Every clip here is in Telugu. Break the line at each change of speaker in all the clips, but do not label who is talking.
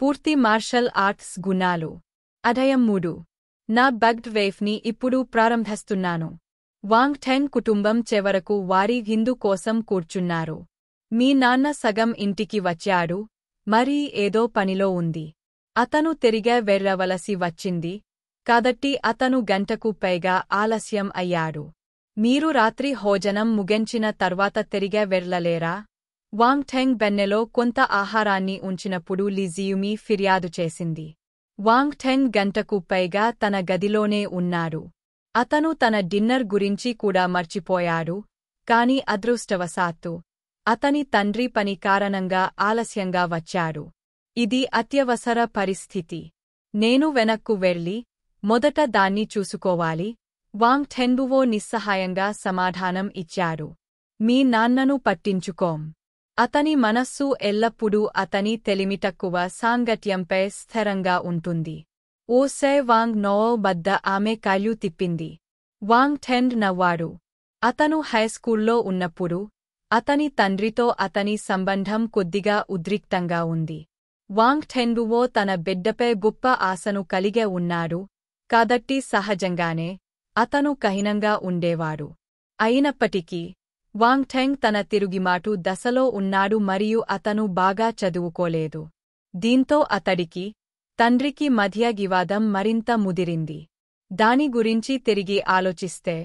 పూర్తి మార్షల్ ఆర్ట్స్ గుణాలు. అధ్యాయం 3. నా బగ్డ్ వేఫ్ని ఇప్పుడు ప్రారంభిస్తున్నాను. వాంగ్ టెంగ్ కుటుంబం చివరకు వారి విందు కోసం కూర్చున్నారు. మీ నాన్న సగం ఇంటికి వచ్చాడు, మరి ఏదో పనిలో ఉంది. అతను తిరిగే వెళ్ళవలసి వచ్చింది, కాబట్టి అతను గంటకు పైగా ఆలస్యం అయ్యాడు. మీరు రాత్రి భోజనం ముగించిన తర్వాత తిరిగే వెళ్ళలేరా? వాంగ్ టెంగ్ బెన్నెలో కొంత ఆహారాన్ని ఉంచినప్పుడు లిజియుమి ఫిర్యాదు చేసింది. వాంగ్ టెంగ్ గంటకు పైగా తన గదిలోనే ఉన్నాడు. అతను తన డిన్నర్ గురించి కూడా మర్చిపోయాడు, కాని అదృష్టవశాత్తు అతని తండ్రి పని కారణంగా ఆలస్యంగా వచ్చాడు. ఇది అత్యవసర పరిస్థితి. నేను వెనక్కు వెళ్ళి మొదట దాన్ని చూసుకోవాలి. వాంగ్ టెంగువో నిస్సహాయంగా సమాధానం ఇచ్చాడు. మీ నాన్నను పట్టించుకోం. అతని మనస్సు ఎల్లప్పుడూ అతని తెలివితక్కువ సాంగత్యంపై స్థిరంగా ఉంటుంది. ఓసే వాంగ్ నోవో వద్ద ఆమె కళ్ళు తిప్పింది. వాంగ్ టెంగ్ నవ్వాడు. అతను హైస్కూల్లో ఉన్నప్పుడు అతని తండ్రితో అతని సంబంధం కొద్దిగా ఉద్రిక్తంగా ఉంది. వాంగ్ టెంగువో తన బిడ్డపై గొప్ప ఆశను కలిగే ఉన్నాడు, కాబట్టి సహజంగానే అతను కఠినంగా ఉండేవాడు. అయినప్పటికీ వాంగ్ టెంగ్ తన తిరుగుమాటు దశలో ఉన్నాడు మరియు అతను బాగా చదువుకోలేదు. దీంతో అతడికి, తండ్రికి మధ్య వివాదం మరింత ముదిరింది. దాని గురించి తిరిగి ఆలోచిస్తే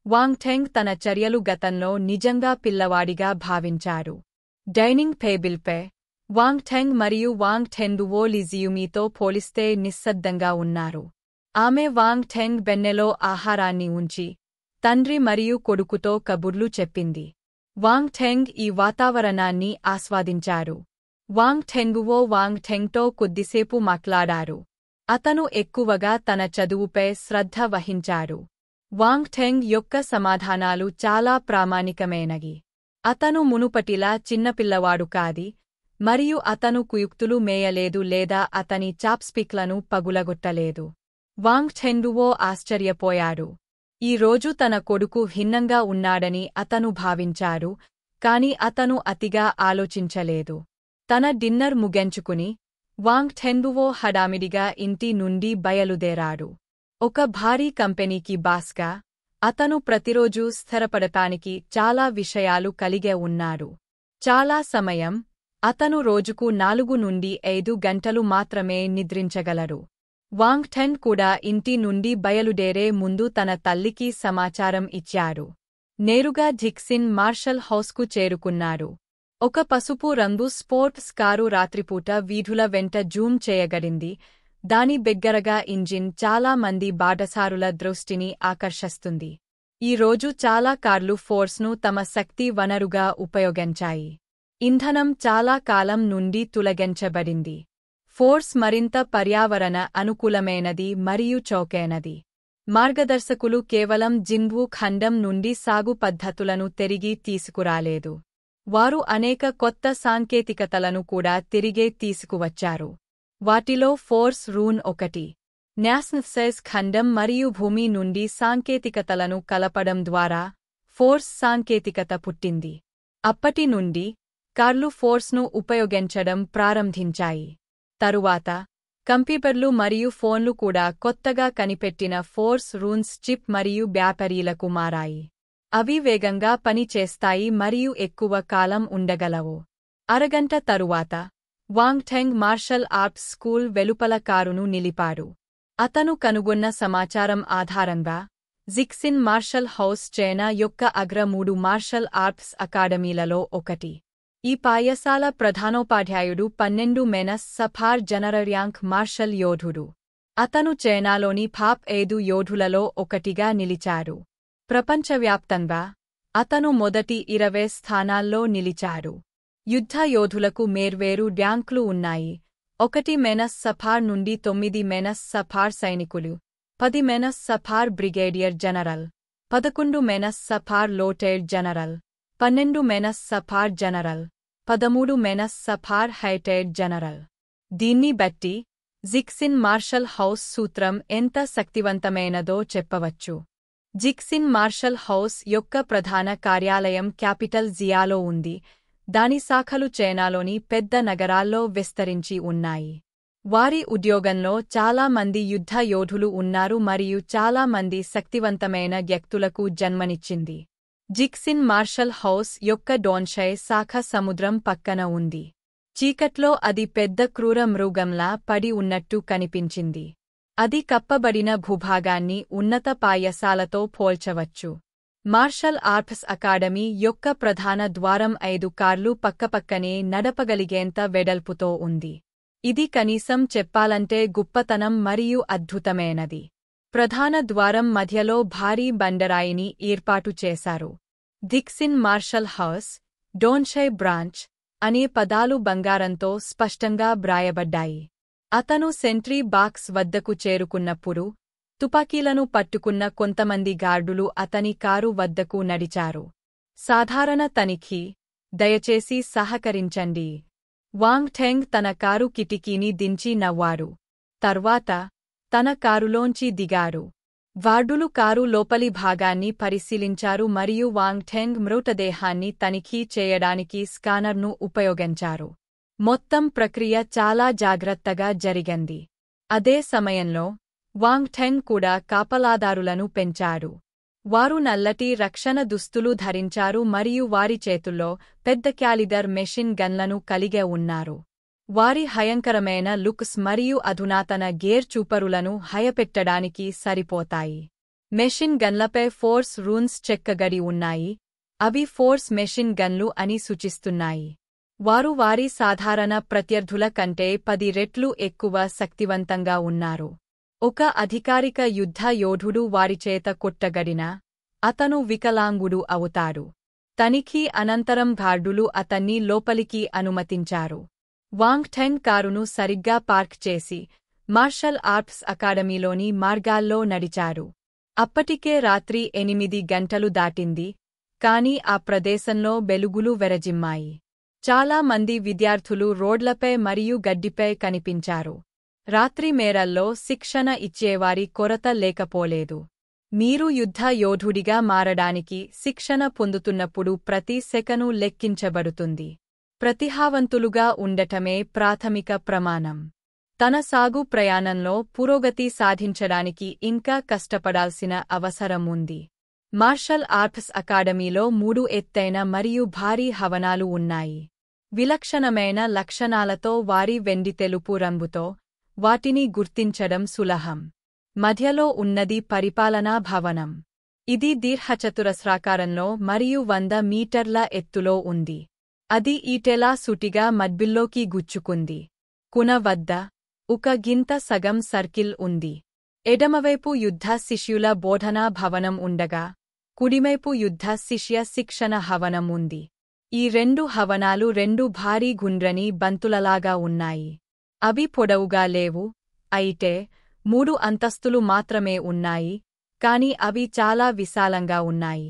వాంగ్ టెంగ్ తన చర్యలు గతంలో నిజంగా పిల్లవాడిగా భావించారు. డైనింగ్ టేబుల్పై వాంగ్ టెంగ్ మరియు వాంగ్ టెంగువో లిజియుమితో పోలిస్తే నిశ్శబ్దంగా ఉన్నారు. ఆమె వాంగ్ టెంగ్ బెన్నెలో ఆహారాన్ని ఉంచి తండ్రి మరియు కొడుకుతో కబుర్లు చెప్పింది. వాంగ్ టెంగ్ ఈ వాతావరణాన్ని ఆస్వాదించారు. వాంగ్ టెంగువో వాంగ్ టెంగ్తో కొద్దిసేపు మాట్లాడారు. అతను ఎక్కువగా తన చదువుపై శ్రద్ధ వహించారు. వాంగ్ టెంగ్ యొక్క సమాధానాలు చాలా ప్రామాణికమైనవి. అతను మునుపటిలా చిన్నపిల్లవాడు కాది, మరియు అతను కుయుక్తులు మేయలేదు లేదా అతని చాప్స్టిక్లను పగులగొట్టలేదు. వాంగ్ టెంగువో ఆశ్చర్యపోయాడు. ఈ రోజు తన కొడుకు భిన్నంగా ఉన్నాడని అతను భావించారు, కాని అతను అతిగా ఆలోచించలేదు. తన డిన్నర్ ముగించుకుని వాంగ్ టెంగువో హడామిడిగా ఇంటి నుండి బయలుదేరాడు. ఒక భారీ కంపెనీకి బాస్గా అతను ప్రతిరోజూ స్థిరపడటానికి చాలా విషయాలు కలిగే ఉన్నాడు. చాలా సమయం అతను రోజుకు 4 నుండి 5 గంటలు మాత్రమే నిద్రించగలరు. వాంగ్ టెంగ్ కూడా ఇంటి నుండి బయలుదేరే ముందు తన తల్లికి సమాచారం ఇచ్చాడు. నేరుగా జిక్సిన్ మార్షల్ హౌస్కు చేరుకున్నాడు. ఒక పసుపు రంగు స్పోర్ట్స్ కారు రాత్రిపూట వీధుల వెంట జూమ్ చేయగడింది. దాని బిగ్గరగా ఇంజిన్ చాలా మంది బాటసారుల దృష్టిని ఆకర్షిస్తుంది. ఈ రోజు చాలా కార్లు ఫోర్స్ను తమ శక్తి వనరుగా ఉపయోగించాయి. ఇంధనం చాలా కాలం నుండి తొలగించబడింది. ఫోర్స్ మరింత పర్యావరణ అనుకూలమైనది మరియు చౌకైనది. మార్గదర్శకులు కేవలం జింగ్వు ఖండం నుండి సాగు పద్ధతులను తిరిగి తీసుకురాలేదు. వారు అనేక కొత్త సాంకేతికతలను కూడా తిరిగే తీసుకువచ్చారు. వాటిలో ఫోర్స్ రూన్ 1. న్యాస్నసైజ్ ఖండం మరియు భూమి నుండి సాంకేతికతలను కలపడం ద్వారా ఫోర్స్ సాంకేతికత పుట్టింది. అప్పటి నుండి కార్లు ఫోర్స్ను ఉపయోగించడం ప్రారంభించాయి. తరువాత కంప్యూటర్లు మరియు ఫోన్లు కూడా కొత్తగా కనిపెట్టిన ఫోర్స్ రూన్స్ చిప్ మరియు బ్యాటరీలకు మారాయి. అవి వేగంగా పనిచేస్తాయి మరియు ఎక్కువ కాలం ఉండగలవు. అరగంట తరువాత వాంగ్ టెంగ్ మార్షల్ ఆర్ట్స్ స్కూల్ వెలుపల కారును నిలిపాడు. అతను కనుగొన్న సమాచారం ఆధారంగా జిక్సిన్ మార్షల్ హౌస్ చైనా యొక్క అగ్ర 3 మార్షల్ ఆర్ట్స్ అకాడమీలలో ఒకటి. ఈ పాఠశాల ప్రధానోపాధ్యాయుడు 12 మెనస్ సఫార్ జనరల్ ర్యాంక్ మార్షల్ యోధుడు. అతను చైనాలోని టాప్ 5 యోధులలో ఒకటిగా నిలిచారు. ప్రపంచవ్యాప్తంగా అతను మొదటి 20 స్థానాల్లో నిలిచారు. యుద్ధ యోధులకు వేర్వేరు ర్యాంకులు ఉన్నాయి. 1 మెనస్ సఫార్ నుండి 9 మెనస్ సఫార్ సైనికులు, 10 menace సఫార్ brigadier general, 11 menace సఫార్ lieutenant general, 12 menace సఫార్ general, 13 menace సఫార్ హైటెడ్ general. దీన్ని బట్టి జిక్సిన్ మార్షల్ హౌస్ సూత్రం ఎంత శక్తివంతమైనదో చెప్పవచ్చు. జిక్సిన్ మార్షల్ హౌస్ యొక్క ప్రధాన కార్యాలయం క్యాపిటల్ జియాలో ఉంది. దాని శాఖలు చైనాలోని పెద్ద నగరాల్లో విస్తరించి ఉన్నాయి. వారి ఉద్యోగంలో చాలా మంది యుద్ధ యోధులు ఉన్నారు మరియు చాలా మంది శక్తివంతమైన వ్యక్తులకు జన్మనిచ్చింది. జిక్సిన్ మార్షల్ హౌస్ యొక్క డోన్షై శాఖ సముద్రం పక్కన ఉంది. చీకట్లో అది పెద్ద క్రూర మృగంలా పడి ఉన్నట్టు కనిపించింది. అది కప్పబడిన భూభాగాన్ని ఉన్నత పాయసాలతో పోల్చవచ్చు. మార్షల్ ఆర్ట్స్ అకాడమీ యొక్క ప్రధాన ద్వారం 5 కార్లు పక్కపక్కనే నడపగలిగేంత వెడల్పుతో ఉంది. ఇది కనీసం చెప్పాలంటే గొప్పతనం మరియు అద్భుతమైనది. ప్రధాన ద్వారం మధ్యలో భారీ బండరాయిని ఏర్పాటు చేశారు. జిక్సిన్ మార్షల్ హౌస్, డోన్షై బ్రాంచ్ అనే పదాలు బంగారంతో స్పష్టంగా వ్రాయబడ్డాయి. అతను సెంట్రీ బాక్స్ వద్దకు చేరుకున్నప్పుడు తుపాకీలను పట్టుకున్న కొంతమంది గార్డులు అతని కారు వద్దకు నడిచారు. సాధారణ తనిఖీ, దయచేసి సహకరించండి. వాంగ్ ఠెంగ్ తన కారు కిటికీని దించి నవ్వారు. తర్వాత తన కారులోంచి దిగారు. గార్డులు కారు లోపలి భాగాన్ని పరిశీలించారు మరియు వాంగ్ ఠెంగ్ మృతదేహాన్ని తనిఖీ చేయడానికి స్కానర్ను ఉపయోగించారు. మొత్తం ప్రక్రియ చాలా జాగ్రత్తగా జరిగింది. అదే సమయంలో వాంగ్ ఠెంగ్ కూడా కాపలాదారులను పెంచాడు. వారు నల్లటి రక్షణ దుస్తులు ధరించారు మరియు వారి చేతుల్లో పెద్ద క్యాలిబర్ మెషిన్ గన్లను కలిగి ఉన్నారు. వారి భయంకరమైన లుక్స్ మరియు అధునాతన గేర్ చూపరులను భయపెట్టడానికి సరిపోతాయి. మెషిన్ గన్లపై ఫోర్స్ రూన్స్ చెక్కగడి ఉన్నాయి. అవి ఫోర్స్ మెషిన్ గన్లు అని సూచిస్తున్నాయి. వారు వారి సాధారణ ప్రత్యర్థుల కంటే 10 రెట్లు ఎక్కువ శక్తివంతంగా ఉన్నారు. ఒక అధికారిక యుద్ధ యోధుడు వారిచేత కొట్టగడినా అతను వికలాంగుడు అవుతాడు. తనిఖీ అనంతరం గార్డులు అతన్ని లోపలికి అనుమతించారు. వాంగ్ ఠెంగ్ కారును సరిగ్గా పార్క్ చేసి మార్షల్ ఆర్ట్స్ అకాడమీలోని మార్గాల్లో నడిచారు. అప్పటికే రాత్రి 8 గంటలు దాటింది, కాని ఆ ప్రదేశంలో వెలుగులు వెరజిమ్మాయి. చాలా మంది విద్యార్థులు రోడ్లపై మరియు గడ్డిపై కనిపించారు. రాత్రి మేరల్లో శిక్షణ ఇచ్చేవారి కొరత లేకపోలేదు. మీరు యుద్ధ యోధుడిగా మారడానికి శిక్షణ పొందుతున్నప్పుడు ప్రతి సెకను లెక్కించబడుతుంది. ప్రతిభావంతులుగా ఉండటమే ప్రాథమిక ప్రమాణం. తన సాగు ప్రయాణంలో పురోగతి సాధించడానికి ఇంకా కష్టపడాల్సిన అవసరం ఉంది. మార్షల్ ఆర్ట్స్ అకాడమీలో 3 ఎత్తైన మరియు భారీ భవనాలు ఉన్నాయి. విలక్షణమైన లక్షణాలతో వారి వెండి తెలుపు రంగుతో వాటిని గుర్తించడం సులభం. మధ్యలో ఉన్నది పరిపాలనా భవనం. ఇది దీర్ఘచతురస్రాకారంలో మరియు 100 మీటర్ల ఎత్తులో ఉంది. అది ఈటెలా సూటిగా మడ్బిల్లోకి గుచ్చుకుంది. కున వద్ద ఒక గింత సగం సర్కిల్ ఉంది. ఎడమవైపు యుద్ధ శిష్యుల బోధనా భవనం ఉండగా కుడివైపు యుద్ధ శిష్య శిక్షణ భవనం ఉంది. ఈ 2 భవనాలు 2 భారీ గుండ్రని బంతులలాగా ఉన్నాయి. అవి పొడవుగా లేవు, అయితే 3 అంతస్తులు మాత్రమే ఉన్నాయి, కాని అవి చాలా విశాలంగా ఉన్నాయి.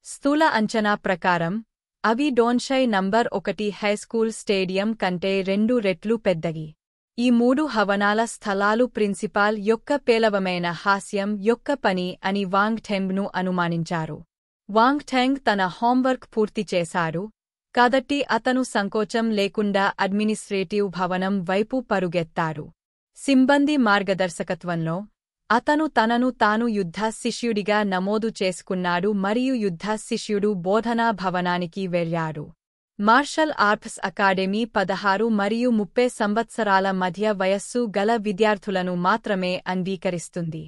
స్థూల అంచనా ప్రకారం అవి డోన్షై నంబర్ 1 హైస్కూల్ స్టేడియం కంటే 2 రెట్లు పెద్దవి. ఈ 3 భవనాల స్థలాలు ప్రిన్సిపాల్ యొక్క పేలవమైన హాస్యం యొక్క పని అని వాంగ్ ఠెంగ్ను అనుమానించారు. వాంగ్ ఠెంగ్ తన హోంవర్క్ పూర్తి చేశాడు, కాబట్టి అతను సంకోచం లేకుండా అడ్మినిస్ట్రేటివ్ భవనం వైపు పరుగెత్తాడు. సిబ్బంది మార్గదర్శకత్వంలో అతను తనను తాను యుద్ధ శిష్యుడిగా నమోదు చేసుకున్నాడు మరియు యుద్ధ శిష్యుడు బోధనా భవనానికి వెళ్ళాడు. మార్షల్ ఆర్ట్స్ అకాడమీ 16 మరియు 30 సంవత్సరాల మధ్య వయస్సు గల విద్యార్థులను మాత్రమే అంగీకరిస్తుంది.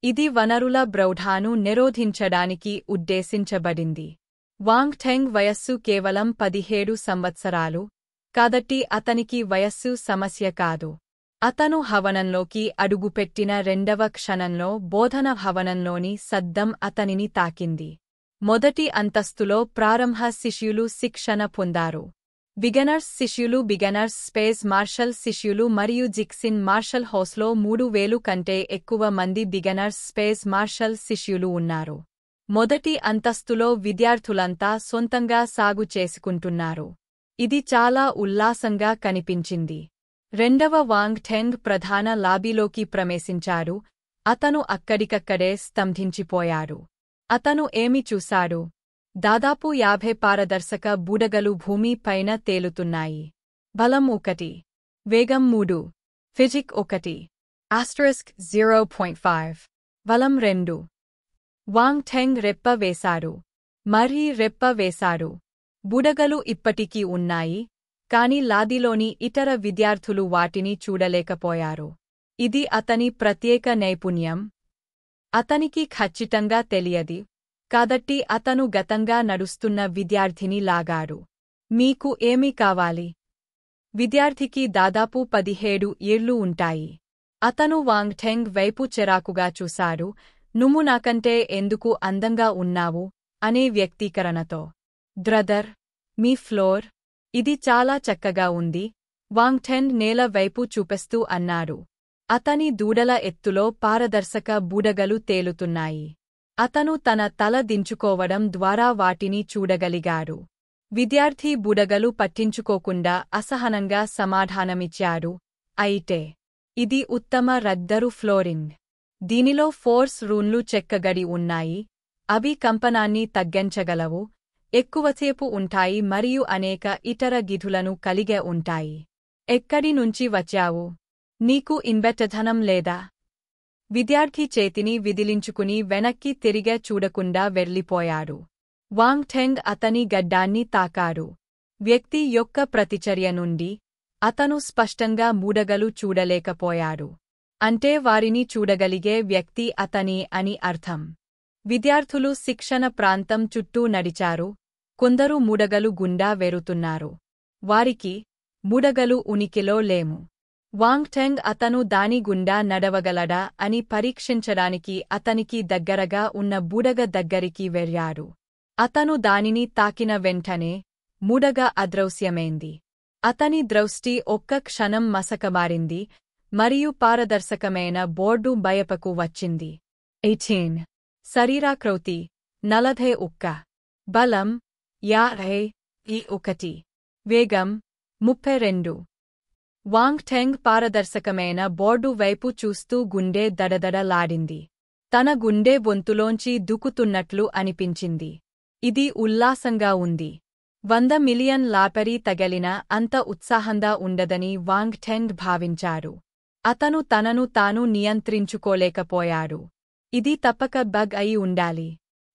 ఇది వనరుల బ్రౌఢాను నిరోధించడానికి ఉద్దేశించబడింది. వాంగ్ ఠెంగ్ వయస్సు కేవలం 17 సంవత్సరాలు, కాబట్టి అతనికి వయస్సు సమస్య కాదు. అతను భవనంలోకి అడుగుపెట్టిన 2వ క్షణంలో బోధన భవనంలోని శబ్దం అతనిని తాకింది. మొదటి అంతస్తులో ప్రారంభ శిష్యులు శిక్షణ పొందారు. బిగనర్స్ శిష్యులు, బిగనర్స్ స్పేస్ మార్షల్ శిష్యులు మరియు జిక్సిన్ మార్షల్ హౌస్లో 3000 కంటే ఎక్కువ మంది బిగనర్స్ స్పేస్ మార్షల్ శిష్యులు ఉన్నారు. మొదటి అంతస్తులో విద్యార్థులంతా సొంతంగా సాగు చేసుకుంటున్నారు. ఇది చాలా ఉల్లాసంగా కనిపించింది. 2వ వాంగ్ ఠెంగ్ ప్రధాన లాబీలోకి ప్రవేశించాడు. అతను అక్కడికక్కడే స్తంభించిపోయాడు. అతను ఏమి చూశాడు? దాదాపు 50 పారదర్శక బుడగలు భూమి పైన తేలుతున్నాయి. బలం 1, వేగం 3, ఫిజిక్ 1 0.5 బలం 2 వాంగ్ టెంగ్ రెప్ప వేశారు. మరీ రెప్ప వేశారు. బుడగలు ఇప్పటికీ ఉన్నాయి, కాని లాదిలోని ఇతర విద్యార్థులు వాటిని చూడలేకపోయారు. ఇది అతని ప్రత్యేక నైపుణ్యం. అతనికి ఖచ్చితంగా తెలియదు, కాబట్టి అతను గతంగా నడుస్తున్న విద్యార్థిని లాగాడు. మీకు ఏమి కావాలి? విద్యార్థికి దాదాపు 17 ఏళ్లు ఉంటాయి. అతను వాంగ్ టెంగ్ వైపు చిరాకుగా చూశాడు. నువ్వు నాకంటే ఎందుకు అందంగా ఉన్నావు అనే వ్యక్తీకరణతో. బ్రదర్, మీ ఫ్లోర్ ఇది చాలా చక్కగా ఉంది, వాంగ్ టెంగ్ నేల వైపు చూపిస్తూ అన్నాడు. అతని దూడల ఎత్తులో పారదర్శక బుడగలు తేలుతున్నాయి. అతను తన తల దించుకోవడం ద్వారా వాటిని చూడగలిగాడు. విద్యార్థి బుడగలు పట్టించుకోకుండా అసహనంగా సమాధానమిచ్చాడు. అయితే ఇది ఉత్తమ రద్దరు ఫ్లోరింగ్. దీనిలో ఫోర్స్ రూన్లు చెక్కగడి ఉన్నాయి. అవి కంపనాన్ని తగ్గించగలవు, ఎక్కువసేపు ఉంటాయి మరియు అనేక ఇతర గిధులను కలిగే ఉంటాయి. ఎక్కడి నుంచి వచ్చావు? నీకు ఇన్వెట్టధనం లేదా? విద్యార్థి చేతిని విదిలించుకుని వెనక్కి తిరిగే చూడకుండా వెళ్ళిపోయాడు. వాంగ్ టెంగ్ అతని గడ్డాన్ని తాకాడు. వ్యక్తి యొక్క ప్రతిచర్య నుండి అతను స్పష్టంగా బుడగలు చూడలేకపోయాడు. అంటే వారిని చూడగలిగే వ్యక్తి అతని అని అర్థం. విద్యార్థులు శిక్షణ ప్రాంతం చుట్టూ నడిచారు. కొందరు బుడగలు గుండా వెరుతున్నారు. వారికి బుడగలు ఉనికిలో లేము. వాంగ్ టెంగ్ అతను దాని గుండా నడవగలడా అని పరీక్షించడానికి అతనికి దగ్గరగా ఉన్న బుడగ దగ్గరికి వెళ్లాడు. అతను దానిని తాకిన వెంటనే బుడగ అదృశ్యమైంది. అతని దృష్టి ఒక్క క్షణం మసకబారింది మరియు పారదర్శకమైన బోర్డు బయపకు వచ్చింది. 18 శరీరాకృతి 41 బలం 51 వేగం 32. వాంగ్ టెంగ్ పారదర్శకమైన బోర్డు వైపు చూస్తూ గుండె దడదడలాడింది. తన గుండె బొంతులోంచి దూకుతున్నట్లు అనిపించింది. ఇది ఉల్లాసంగా ఉంది. 100 మిలియన్ లాటరీ తగిలినా అంత ఉత్సాహంగా ఉండదని వాంగ్ టెంగ్ భావించారు. అతను తనను తాను నియంత్రించుకోలేకపోయాడు. ఇది తప్పక బగ్ అయి ఉండాలి.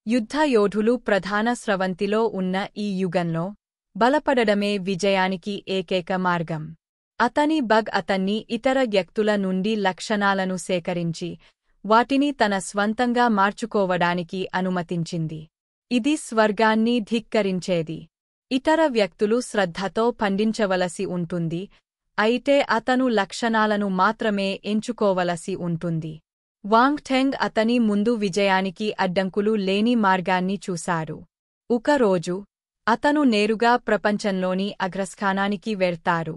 యుద్ధ యోధులు ప్రధాన స్రవంతిలో ఉన్న ఈ యుగంలో బలపడడమే విజయానికి ఏకైక మార్గం. అతని బగ్ అతన్ని ఇతర వ్యక్తుల నుండి లక్షణాలను సేకరించి వాటిని తన స్వంతంగా మార్చుకోవడానికి అనుమతించింది. ఇది స్వర్గాన్ని ధిక్కరించేది. ఇతర వ్యక్తులు శ్రద్ధతో పండించవలసి ఉంటుంది, అయితే అతను లక్షణాలను మాత్రమే ఎంచుకోవలసి ఉంటుంది. వాంగ్ టెంగ్ అతని ముందు విజయానికి అడ్డంకులు లేని మార్గాన్ని చూశాడు. ఒక రోజు అతను నేరుగా ప్రపంచంలోని అగ్రస్థానానికి వెళ్తారు.